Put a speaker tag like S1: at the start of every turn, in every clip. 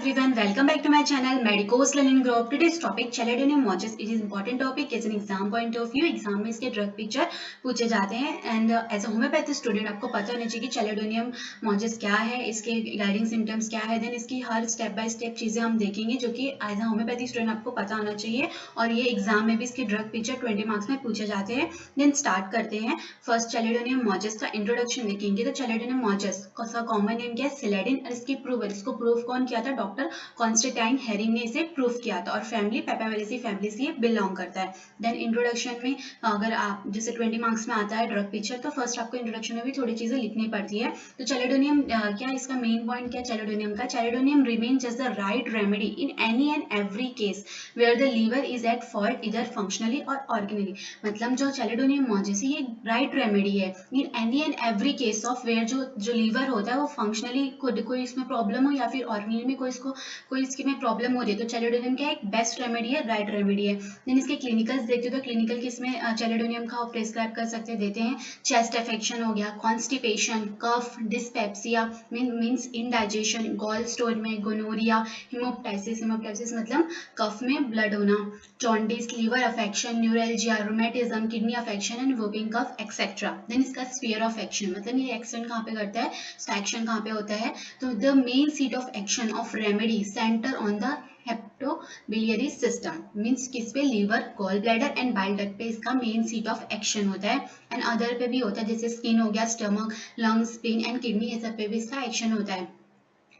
S1: everyone, welcome back to my channel Medicos Learning Group. Today's topic Chelidonium moschus. It is important topic as an exam point of view. Exam में इसके drug picture पूछे जाते हैं and as a homeopathy student आपको पता होना चाहिए कि चेलिडोनियम मोचस क्या है, इसके गाइडिंग सिम्टम्स क्या है, देन इसकी हर स्टेप बाय स्टेप चीजें हम देखेंगे जो कि एज अ होम्योपैथी स्टूडेंट आपको पता होना चाहिए और ये एग्जाम में भी इसके ड्रग पिक्चर 20 मार्क्स में पूछे जाते हैं. देन स्टार्ट करते हैं. फर्स्ट चेलिडोनियम मोचस का इंट्रोडक्शन देखेंगे. तो चेलिडोनियम मोचस का कॉमन नेम क्या है? सिलेडिन. और इसकी इसको प्रूफ कौन किया था? डॉक्टर कॉन्स्टेंटाइन हेरिंग ने इसे प्रूफ किया था और फैमिली पेपावेरेसी फैमिली से ये बिलोंग करता है. देन इंट्रोडक्शन में अगर आप जैसे 20 मार्क्स में आता है ड्रग पिक्चर तो फर्स्ट आपको इंट्रोडक्शन में भी थोड़ी चीजें लिखनी पड़ती है. तो चेलिडोनियम क्या इसका मेन पॉइंट क्या चेलिडोनियम का? Chelidonium remains as the right remedy in any and every case where the liver is at fault इधर फंक्शनली और ऑर्गेनली. मतलब जो चेलिडोनियम मोचस ये राइट रेमेडी है in any and every case of where जो liver होता है वो फंक्शनली कोई इसमें प्रॉब्लम हो या फिर ऑर्गेनली में कोई इसकी में प्रॉब्लम हो रही है तो चेलिडोनियम क्या एक बेस्ट रेमेडी है, राइट रेमेडी है. देन इसके क्लिनिकल्स देखते हो तो क्लिनिकल किसमें चेलिडोनियम का प्रिस्क्राइब कर सकते देते हैं. चेस्ट अफेक्शन हो गया, constipation, cough, dyspepsia means indigestion, gall stone में, गोनोरिया, हिमोप्टाइसिस मतलब कफ में ब्लड होना, jaundice, liver affection, neuralgia, rheumatism, kidney affection and whooping cough etcetera. Then इसका स्फीयर ऑफ एक्शन मतलब ये एक्शन कहाँ पे करता है, इसका एक्शन कहाँ पे होता है? तो the main seat of action of remedy centre on the hepatobiliary system means किस पे? Liver, gall bladder and bile duct पे इसका मेन सीट ऑफ एक्शन होता है. एंड अदर पे भी होता है जैसे स्किन हो गया, stomach, lungs, spleen and kidney, ये सब पे भी इसका एक्शन होता है.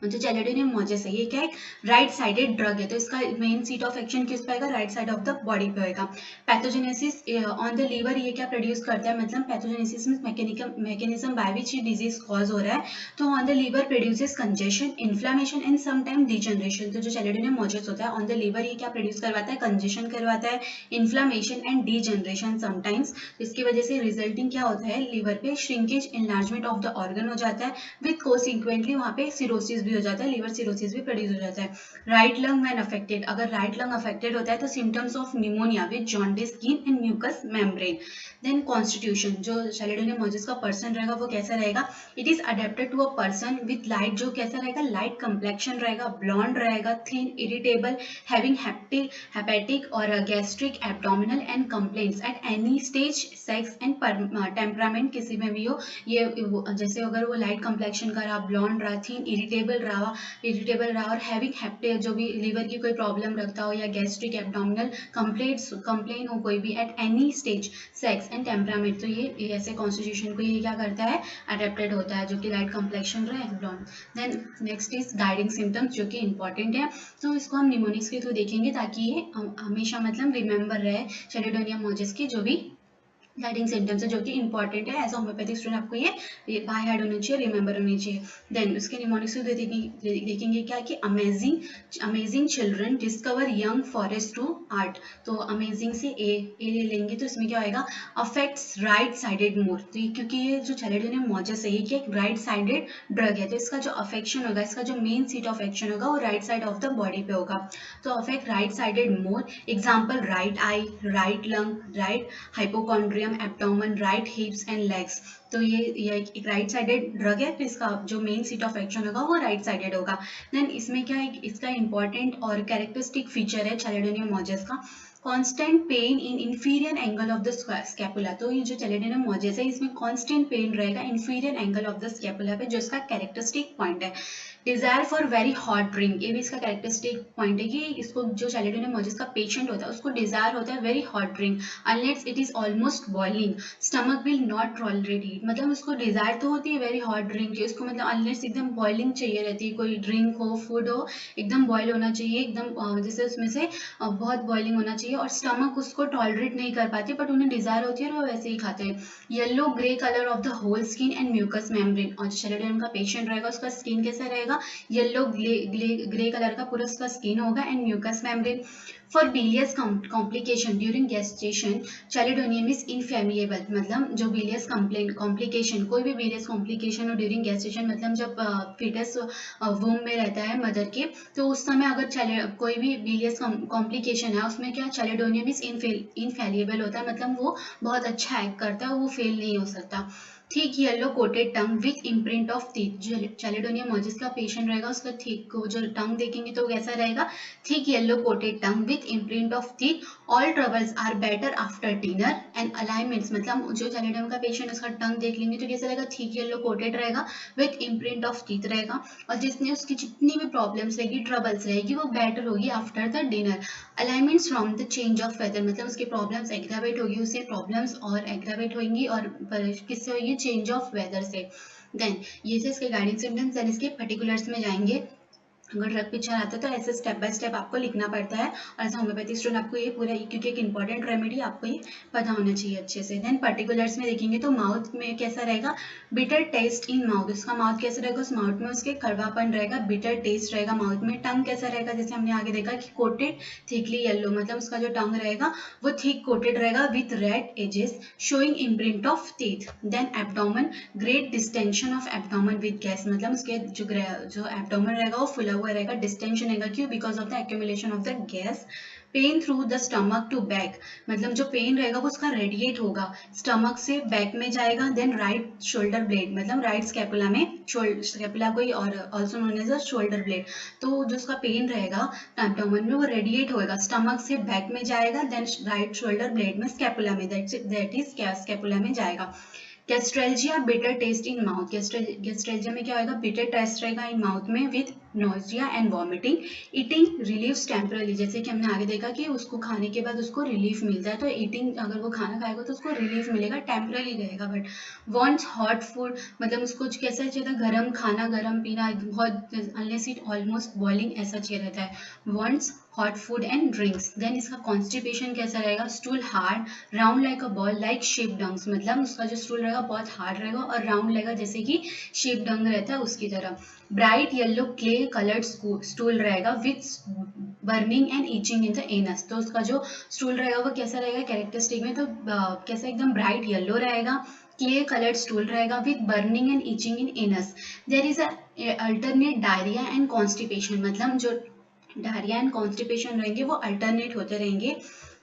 S1: जो चेलिडोनियम मोचस है ये क्या है? राइट साइडेड ड्रग है तो इसका मेन सीट ऑफ एक्शन किस पे आएगा? Right side of the body पे होगा. पैथोजेनेसिस ऑन द लीवर ये क्या प्रोड्यूस करता है? मतलब pathogenesis means mechanism by which disease cause हो रहा है. तो on the liver produces congestion, inflammation and sometime degeneration. तो जो चेलिडोनियम मोचस होता है ऑन द लीवर ये क्या प्रोड्यूस करवाता है? कंजेशन करवाता है, इन्फ्लेमेशन एंड डिजनरेशन समटाइम्स. इसकी वजह से रिजल्टिंग क्या होता है? लीवर पे shrinkage, enlargement of the organ हो जाता है विद कोसिक्वेंटली वहाँ पे सिरोसिस हो जाता है, लीवर सिरोसिस भी प्रोड्यूस हो जाता है. राइट लंग व्हेन अफेक्टेड, अगर राइट लंग अफेक्टेड होता है तो symptoms of pneumonia with jaundice, skin and mucous membrane. Then constitution, जो चेलिडोनियम मोचस का पर्सन रहेगा वो कैसा रहेगा? It is adapted to a person with light, जो कैसा रहेगा? लाइट कंप्लेक्शन रहेगा, ब्लॉन्ड रहेगा, थिन, इरिटेबल, हैविंग हेपेटिक और gastric, abdominal and complaints at any stage, sex and temperament किसी में भी हो. ये जैसे अगर वो लाइट कंप्लेक्शन का रहा, ब्लॉन्ड रहा, थिन, इरिटेबल रहा और हैविंग हेपेटिक जो भी लीवर की कोई प्रॉब्लम रखता हो या गैस्ट्रिक, एब्डोमिनल कंप्लेन हो कोई भी eight any stage, sex and temperament. तो ये ऐसे कॉन्स्टिट्यूशन को ये क्या करता है? अडेप्टेड होता है जो कि लाइट कंप्लेक्शन रहे, blond. Then next is guiding symptoms जो कि इंपॉर्टेंट है तो इसको हम निमोनिक्स के थ्रू देखेंगे ताकि ये हमेशा मतलब रिमेंबर रहे चेलिडोनियम मोचस की जो भी गाइडिंग सिम्टम्स है जो कि इंपॉर्टेंट है. एज अ होम्योपैथिक स्टूडेंट आपको ये बाय हार्ट होनी चाहिए, रिमेंबर होनी चाहिए. देन उसके निमोनिक्स देखेंगे क्या कि amazing children discover young forest to art. तो अमेजिंग से ए ले लेंगे तो इसमें क्या होएगा? Affects right sided more. तो क्योंकि ये जो चेलिडोनियम मोचस है ये क्या एक राइट साइडेड ड्रग है तो इसका जो अफेक्शन होगा, इसका जो मेन सीट ऑफ एक्शन होगा वो right side of the body पे होगा. तो affect right sided more. Example right I, right lung, right hypochondria, abdomen, right हिप्स and legs. तो ये एक राइट साइडेड ड्रग है तो इसका जो मेन सीट ऑफ एक्शन होगा वो राइट साइडेड होगा. देन इसमें क्या है? इसका इंपॉर्टेंट और कैरेक्टरिस्टिक फीचर है चेलिडोनियम मोचस का constant pain in inferior angle of the scapula. तो ये जो चेलिडोनियम मोचस है इसमें कांस्टेंट पेन रहेगा inferior angle of the scapula पे जो इसका कैरेक्टरिस्टिक पॉइंट है. Desire for very hot drink, ये भी इसका कैरेक्टरिस्टिक पॉइंट है कि इसको जो चेलिडोनियम मोचस का पेशेंट होता है उसको डिजायर होता है very hot drink unless it is almost boiling. Stomach will not tolerate it, मतलब उसको डिजायर तो होती है वेरी हॉट ड्रिंक की, उसको मतलब अनलेस एकदम बॉइलिंग चाहिए रहती है, कोई ड्रिंक हो, फूड हो, एकदम बॉयल होना चाहिए, एकदम जैसे उसमें से बहुत बॉइलिंग होना चाहिए और स्टमक उसको टॉलरेट नहीं कर पाती बट उन्हें डिजायर होती है और वो वैसे ही खाते हैं. Yellow grey colour of the whole skin and mucous membrane. और जो चेलिडोनियम का पेशेंट रहेगा उसका स्किन कैसा रहेगा? येलो ग्रे कलर का पूरा उसका स्किन होगा and mucous membrane. For bilious complication during gestation chelidonium is infallible. मतलब जो बिलियस कॉम्प्लिकेशन, कोई भी बिलियस कॉम्प्लिकेशन हो ड्यूरिंग गेस्टेशन मतलब जब फीटस वूम में रहता है मदर के तो उस समय अगर कोई भी बिलियस कॉम्प्लिकेशन है उसमें क्या चेलिडोनियम इज इनफेलिएबल होता है, मतलब वो बहुत अच्छा एक्ट करता है, वो फेल नहीं हो सकता. Thick yellow coated tongue with imprint of teeth. जो चैलिडोनियम मॉजिस का पेशेंट रहेगा उसका थिक जो टंग देखेंगे तो कैसा रहेगा, thick yellow coated tongue with imprint of teeth. All troubles are better after dinner and alignments, मतलब जो चैलिडोनियम का पेशेंट उसका टंग देख लेंगे तो कैसा रहेगा, थिक येलो कोटेड रहेगा विथ इम्प्रिंट ऑफ टीथ रहेगा, और जिसने उसकी जितनी भी प्रॉब्लम्स रहेगी, ट्रबल्स रहेगी, वो बेटर होगी after the dinner. Alignments from the change of weather, मतलब उसकी प्रॉब्लम्स एग्रावेट होगी, उससे प्रॉब्लम्स और एग्रावेट होंगी और किससे होगी, चेंज ऑफ वेदर से। देन ये से इसके गाइडिंग सिम्टम्स, देन इसके पर्टिकुलर्स में जाएंगे। अगर ड्रग पिक्चर आता है तो ऐसे स्टेप बाय स्टेप आपको लिखना पड़ता है, और ऐसा होम्योपैथिक स्टूडेंट आपको ये पूरा, क्योंकि एक इंपॉर्टेंट रेमेडी आपको ये पता होना चाहिए अच्छे से। देन पर्टिकुलर्स में देखेंगे तो माउथ में कैसा रहेगा, बिटर टेस्ट इन माउथ, उसका माउथ कैसा रहेगा, उस माउथ में उसके कड़वापन रहेगा, बिटर टेस्ट रहेगा माउथ में। टंग कैसा रहेगा, जैसे हमने आगे देखा कि कोटेड थिकली येलो, मतलब उसका जो टंग रहेगा वो थिक कोटेड रहेगा with red edges showing imprint of teeth. Then abdomen, great distension of abdomen with gas, मतलब उसके जो एब्डोमेन रहेगा वो फुला हुआ रहेगा, डिस्टेंशन रहेगा, क्यों, because of the accumulation of the gas. Pain through the stomach to back, मतलब जो पेन रहेगा वो उसका रेडिएट होगा स्टमक से बैक में जाएगा। देन राइट शोल्डर ब्लेड, मतलब राइट स्कैपुला में, स्कैपुला कोई और also known as a shoulder blade, तो जो उसका पेन रहेगा एब्डोमेन में वो रेडिएट होएगा स्टमक से बैक में जाएगा, देन राइट शोल्डर ब्लेड में स्कैपुला में, दैट इज स्कैपुला में जाएगा। गैस्ट्रेल्जिया, बिटर टेस्ट इन माउथ, गैस्ट्रेल्जिया में क्या होगा, बिटर टेस्ट रहेगा इन माउथ में with nausea and vomiting. Eating relieves temporarily, जैसे कि हमने आगे देखा कि उसको खाने के बाद उसको रिलीफ मिलता है, तो ईटिंग अगर वो खाना खाएगा तो उसको रिलीफ मिलेगा, टेम्परली रहेगा। बट वॉन्ट्स हॉट फूड, मतलब उसको कैसा चाहिए, गर्म खाना, गर्म पीना, बहुत अनलेस इट ऑलमोस्ट बॉइलिंग, ऐसा चाहिए रहता है। Wants hot food and drinks. Then इसका कॉन्स्टिपेशन कैसा रहेगा, stool hard round like a ball like sheep dungs, मतलब उसका जो स्टूल रहेगा बहुत हार्ड रहेगा और राउंड रहेगा जैसे कि शेप डंग रहता है उसकी तरह। Bright yellow clay coloured stool रहेगा with burning and itching in the anus, तो उसका जो स्टूल रहेगा वो कैसा रहेगा कैरेक्टरिस्टिक में, तो कैसा एकदम ब्राइट येलो रहेगा, क्ले कलर्ड स्टूल रहेगा with burning and itching in anus. There is alternate diarrhoea and constipation, मतलब जो डायरिया एंड कॉन्स्टिपेशन रहेंगे वो अल्टरनेट होते रहेंगे।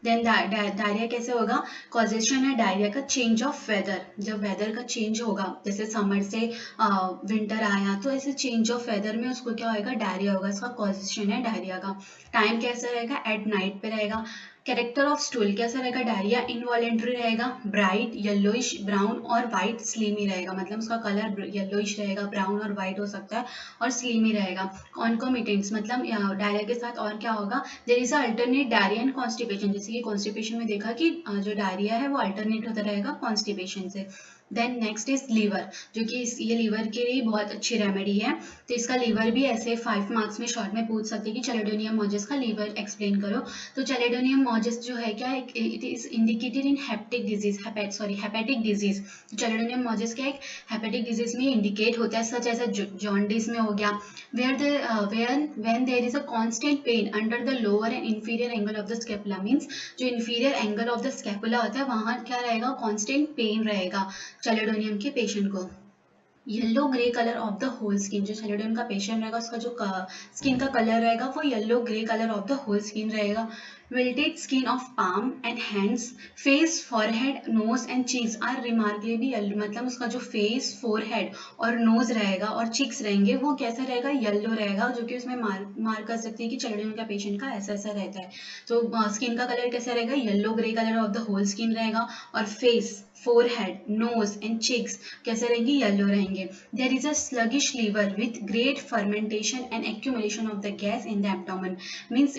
S1: देन डायरिया कैसे होगा, कॉजेशन है डायरिया का चेंज ऑफ वेदर, जब वेदर का चेंज होगा, जैसे समर से विंटर आया तो ऐसे चेंज ऑफ वेदर में उसको क्या होगा, डायरिया होगा, इसका कॉजेशन है डायरिया का। टाइम कैसा रहेगा, एट नाइट पे रहेगा। कैरेक्टर ऑफ स्टूल कैसा रहेगा, डायरिया इनवॉलेंट्री रहेगा, ब्राइट येलोइश ब्राउन और वाइट स्लीमी रहेगा, मतलब उसका कलर येलोइश रहेगा, ब्राउन और वाइट हो सकता है, और स्लीमी रहेगा। कॉन्कोमिटेंट्स, मतलब डायरिया के साथ और क्या होगा, there is alternate diarrhoea and constipation, जैसे कि कॉन्स्टिपेशन में देखा कि जो डायरिया है वो अल्टरनेट होता रहेगा कॉन्स्टिपेशन से। देन नेक्स्ट इज लीवर, जो कि ये लीवर के लिए बहुत अच्छी रेमेडी है, तो इसका लीवर भी ऐसे 5 मार्क्स में शॉर्ट में पूछ सकते हैं कि चैलिडोनियम मॉजिस का लीवर एक्सप्लेन करो। तो चैलिडोनियम मॉजिस जो है क्या, it is indicated in hepatic disease, hepatic disease. Chelidonium majus क्या एक हेपेटिक डिजीज में इंडिकेट होता है, सच एज जॉन्डिस में हो गया, when there is a constant pain under the lower and inferior angle of the scapula, means जो inferior angle of the scapula होता है वहाँ क्या रहेगा, constant pain रहेगा चैलिडोनियम के पेशेंट को। Yellow grey colour of the whole skin, जो चैलिडोनियम का पेशेंट रहेगा उसका जो स्किन का कलर रहेगा वो yellow grey colour of the whole skin रहेगा। Wilted skin of palm and hands, face, forehead, nose and cheeks are remarkably yellow, मतलब उसका जो फेस, फोरहेड और नोज रहेगा और चिक्स रहेंगे वो कैसा रहेगा, येलो रहेगा, जो कि उसमें मार कर सकते हैं कि चैलिडोनियम का पेशेंट का ऐसा ऐसा रहता है। तो स्किन का कलर कैसा रहेगा, yellow grey colour of the whole skin रहेगा, और face, forehead, nose and cheeks कैसे रहेंगे, येलो रहेंगे। There is a sluggish liver with great fermentation and accumulation of the gas in the abdomen, means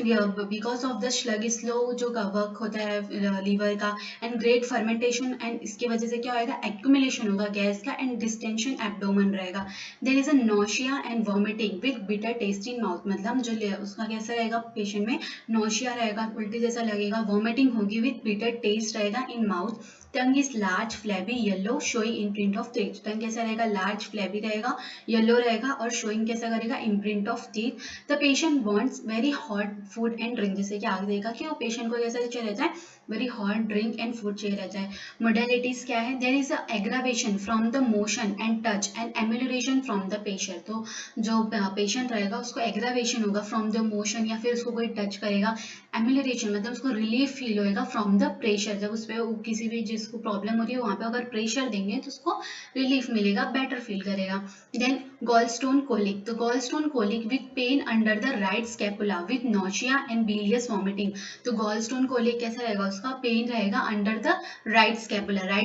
S1: because of the sluggish slow जो work होता है liver का, and great fermentation, and इसकी वजह से क्या होगा, accumulation होगा गैस का, and distension abdomen रहेगा। There is a nausea and vomiting with bitter taste in mouth, मतलब जो उसका कैसा रहेगा, पेशेंट में nausea रहेगा, उल्टी जैसा लगेगा, vomiting होगी with bitter taste रहेगा in mouth। Tongue is large flabby yellow showing imprint of teeth, tongue कैसा रहेगा, लार्ज फ्लैबी रहेगा, येलो रहेगा, और शोइंग कैसा करेगा, imprint of teeth. The patient wants very hot food and drink, जैसे कि आगे देखा कि वो पेशेंट को कैसा चाहिए रहता है, very hot drink and food चाहिए रहता है। मोडेलिटीज क्या है, there is a aggravation from the motion and touch and amelioration from the patient. तो जो पेशेंट रहेगा उसको एग्रावेशन होगा फ्रॉम द मोशन या फिर उसको कोई टच करेगा, एम्यूलरेशन मतलब उसको रिलीफ फील होएगा फ्रॉम द प्रेशर, जब उस पर किसी भी जिसको प्रॉब्लम हो रही है वहाँ पे अगर प्रेशर देंगे तो उसको रिलीफ मिलेगा, बेटर फील करेगा। देन गॉलस्टोन कोलिक, तो gallstone colic with pain under the right scapula with nausea and bilious vomiting. तो गॉलस्टोन कोलिक कैसा रहेगा, उसका पेन रहेगा अंडर द राइट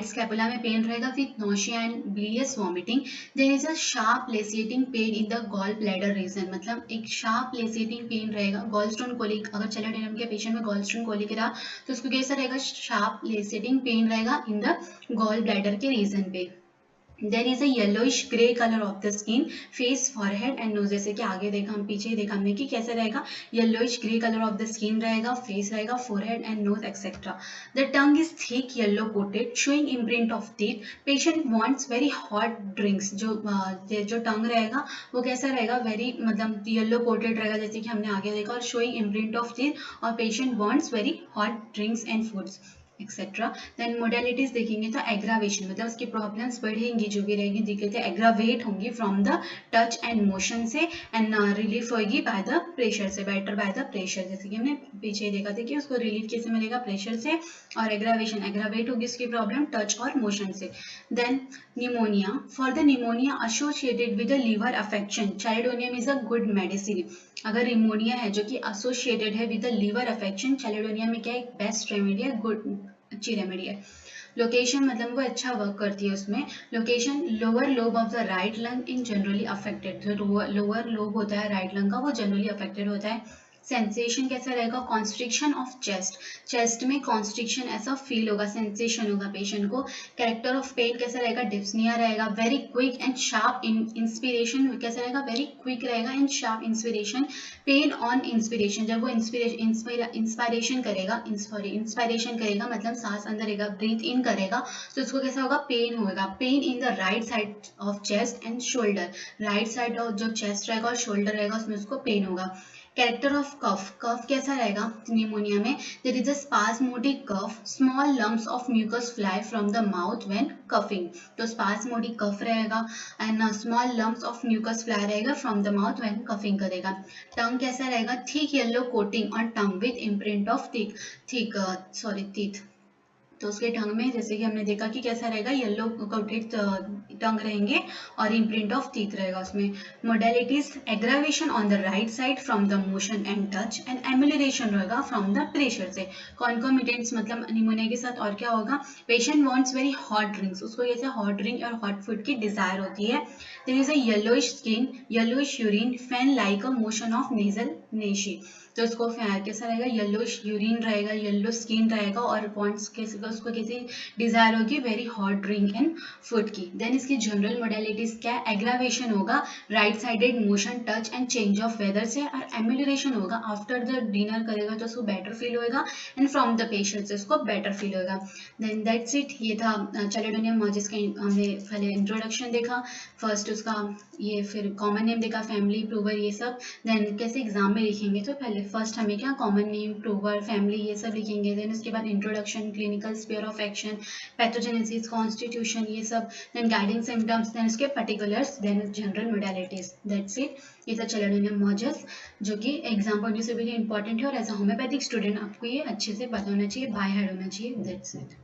S1: स्कैपुला में पेन रहेगा with nausea and bilious vomiting. There is a sharp lacerating pain in the gall bladder region, मतलब एक sharp lacerating pain रहेगा। गॉलस्टोन कोलिक अगर चैलेडोनियम के पेशेंट में गॉलस्टोन कोलिक रहा तो उसको कैसा रहेगा, शार्प लेसिएटिंग पेन रहेगा इन द गॉल ब्लैडर के रीजन पे। There is a yellowish grey colour of the skin, face, forehead and nose, जैसे कि आगे देखा हम पीछे ही देखा हमने कि कैसे रहेगा, yellowish grey colour of the skin रहेगा, फेस रहेगा, forehead and nose etcetera. The tongue is thick yellow coated showing imprint of teeth, patient wants very hot drinks. जो टंग रहेगा वो कैसा रहेगा, वेरी मतलब येलो कोटेड रहेगा जैसे कि हमने आगे देखा, और शोइंग इम्प्रिंट ऑफ टीथ, और patient wants very hot drinks and foods etcetera. Then modalities देखेंगे तो एग्रावेशन मतलब उसकी प्रॉब्लम्स बढ़ेंगी, जो भी रहेंगी दिक्कतें एग्रावेट होंगी from the touch and motion से, एंड रिलीफ होगी बाय द प्रेशर से, बेटर बाय द प्रेशर, जैसे कि हमने पीछे देखा था कि उसको रिलीफ कैसे मिलेगा, प्रेशर से, और एग्रावेट होगी उसकी प्रॉब्लम टच और मोशन से। Then pneumonia, for the pneumonia associated with the liver affection chelidonium is a good medicine. अगर निमोनिया है जो कि एसोसिएटेड है with the liver affection, chelidonium में क्या एक बेस्ट रेमेडी है, गुड अच्छी रेमेडी है। लोकेशन मतलब वो अच्छा वर्क करती है उसमें। Location lower lobe of the right lung in generally affected, जो लोअर लोब होता है राइट लंग का वो जनरली अफेक्टेड होता है। सेंसेशन कैसा रहेगा, कॉन्स्ट्रिक्शन ऑफ चेस्ट, चेस्ट में कॉन्स्ट्रिक्शन ऐसा फील होगा, सेंसेशन होगा पेशेंट को। कैरेक्टर ऑफ पेन कैसा रहेगा, डिप्सनिया रहेगा, very quick and sharp inspiration कैसा रहेगा, वेरी क्विक रहेगा and sharp inspiration. Pain on inspiration, जब वो इंस्पायरेशन करेगा मतलब सांस अंदर रहेगा, ब्रीथ इन करेगा तो उसको कैसा होगा, पेन होगा। Pen in the right side of chest and shoulder, right side of जो चेस्ट रहेगा और शोल्डर रहेगा उसमें उसको पेन होगा। कैरेक्टर ऑफ कफ, कफ कैसा रहेगा निमोनिया में, there is a spasmodic cough, small lumps of mucus fly from the mouth when coughing. तो स्पास्मोडिक कफ रहेगा and small lumps of mucus fly रहेगा from the mouth when coughing करेगा। Tongue कैसा रहेगा, thick yellow coating on tongue with imprint of teeth. तो उसके टंग में जैसे कि हमने देखा कि कैसा रहेगा, येलो कोटेड टंग रहेंगे और इम्प्रिंट ऑफ टीथ रहेगा उसमें। Modalities aggravation on the right side from the motion and touch and amelioration रहेगा फ्रॉम द प्रेशर से। कॉन्कोमिटेंट्स मतलब निमोनिया के साथ और क्या होगा, patient wants very hot drinks, उसको जैसे हॉट ड्रिंक और हॉट फूड की डिजायर होती है। There is a yellowish skin, yellowish urine, fan like a motion of nasal nasi. तो उसको कैसा रहेगा, येलोइश यूरिन रहेगा, येलो स्किन रहेगा, और वांट्स कैसे उसको कैसी डिजायर होगी, very hot drink and food की। देन इसकी जनरल मोडेलिटीज क्या है, एग्रावेशन होगा right sided motion touch and change of weather से, और एम्यूलरेशन होगा आफ्टर द डिनर करेगा तो उसको बेटर फील होएगा एंड फ्रॉम द पेशेंट से उसको बेटर फील होएगा। देन दैट्स इट, ये था चैलिडोनियम मॉजिस का हमने पहले इंट्रोडक्शन देखा, फर्स्ट उसका ये, फिर कॉमन नेम देखा, फैमिली, प्रूवर, ये सब। देन कैसे एग्जाम में लिखेंगे, तो पहले फर्स्ट हमें क्या कॉमन नेम, प्रूवर, फैमिली ये सब लिखेंगे। देन उसके बाद introduction, clinical sphere of action, pathogenesis, constitution ये सब। देन गाइडिंग सिम्टम्स, देन उसके particulars, then general modalities. That's it, ये था चैलिडोनियम मॉजिस जो कि एग्जाम पॉइंट से भी इंपॉर्टेंट है, और एज अ होम्योपैथिक स्टूडेंट आपको ये अच्छे से पता होना चाहिए, बाय हेड होना चाहिए। That's it.